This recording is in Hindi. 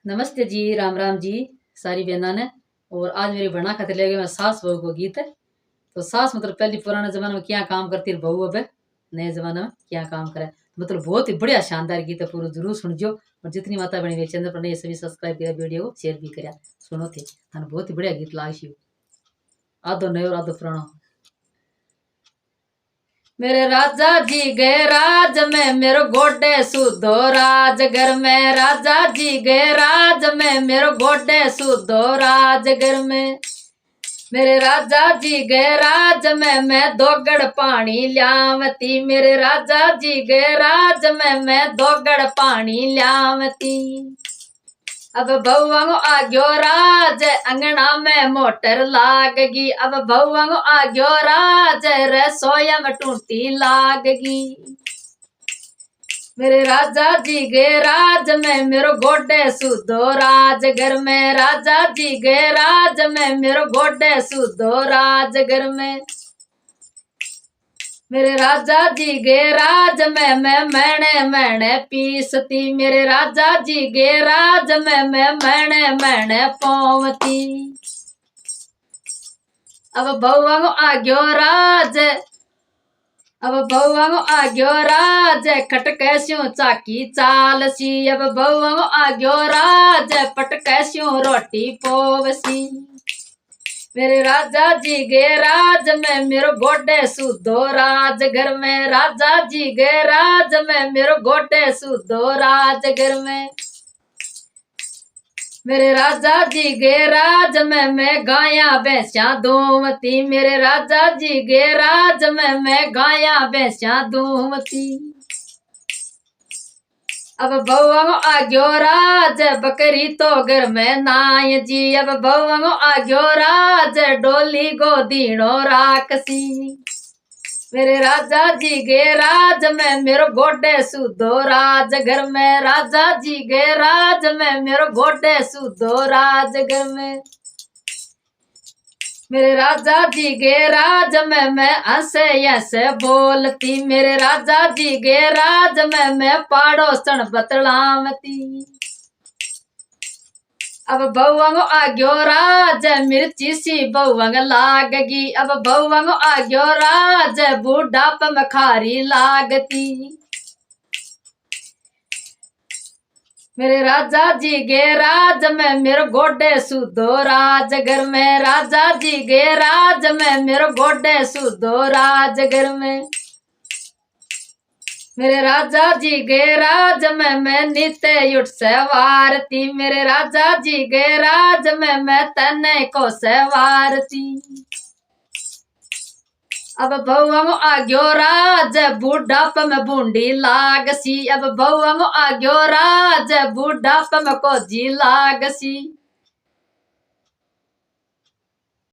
नमस्ते जी, राम राम जी सारी बहना ने। और आज मेरी बना खातिर ले गए मैं सास बहू को गीत है। तो सास मतलब पहले पुराने जमाने में क्या काम करती, बहू अब नए जमाने में क्या काम करे। मतलब बहुत ही बढ़िया शानदार गीत है, पूरा जरूर सुनजो। और जितनी माता बनी चैनल पर नए सभी सब्सक्राइब किया, वीडियो को शेयर भी करा। सुनो थे बहुत ही बढ़िया गीत लाग शिव, आधो नयो और आधो पुरानो। मेरे राजा जी गए राज में, मेरो गोडे सुधो राजगर में। राजा जी गए राज में, मेरो गोडे सुधो राजगर में। मेरे राजा जी गए राज में, मैं दोगड़ पानी ल्यावती। मेरे राजा जी गए राज में, मैं दोगड़ पानी ल्यावती। अब बहुआंगो आग्यो राज, अंगना में मोटर लागगी। अब बहुआंगो आग्यो राज, रसोया में टूटी लागगी। मेरे राजा जी गए राज में, मेरो गोडे सुधो राजगर में। राजा जी गए राज में, मेरो गोडे सुधो राजगर में। मेरे राजा जी गए राज में, मैं मैणे मैणे पीसती। मेरे राजा जी गए राज में, मैं मैणे मैणे पौवती। अब बहुआंगो आग्यो राज, अब बहुआंगो आग्यो राज, खटकैस्यो चाकी चालसी। अब बहुआंगो आग्यो राज, पटकैस्यो रोटी पोवसी। मेरे राजा जी गए राज में, मेरो गोडे सुधो राजगर में। राजा जी गए राज में, मेरो गोडे सुधो राजगर में। मेरे राजा जी गए राज में, मैं गाया भैंसा दूमती। मेरे राजा जी गए राज में, मैं गाया भैंसा दूमती। अब बहुआंगो आग्यो राज, बकरी तो घर में नाय जी। अब बहुआंगो आग्यो राज, डोली गोदीनो राकसी। मेरे राजा जी गए राज में, मेरो गोडे सुधो राजगर में। राजा जी गए राज में, मेरो गोडे सुधो राजगर में। मेरे राजा जी गए राज में, मैं हंसे ऐसे बोलती। मेरे राजा जी गए राज में, मैं पाड़ोसन बतलावती। अब बहुआंगो आग्यो राज, मिर्ची सी बहुआंग लागगी। अब बहुआंगो आग्यो राज, बूढ़ाप में खारी लागती। मेरे राजा जी गए राज में, मेरो गोडे सुधो राजगर में। राजा जी गए राज में, मेरो गोडे सुधो राजगर में। मेरे राजा जी गए राज में, मैं नित्य उठ सवारती। मेरे राजा जी गए राज में, मैं तने को सवारती। अब बहुआंगो आग्यो राज, बूढ़ाप में बूंदी लागसी। अब बहुआंगो आग्यो राज, बूढ़ाप में कोजी लागसी।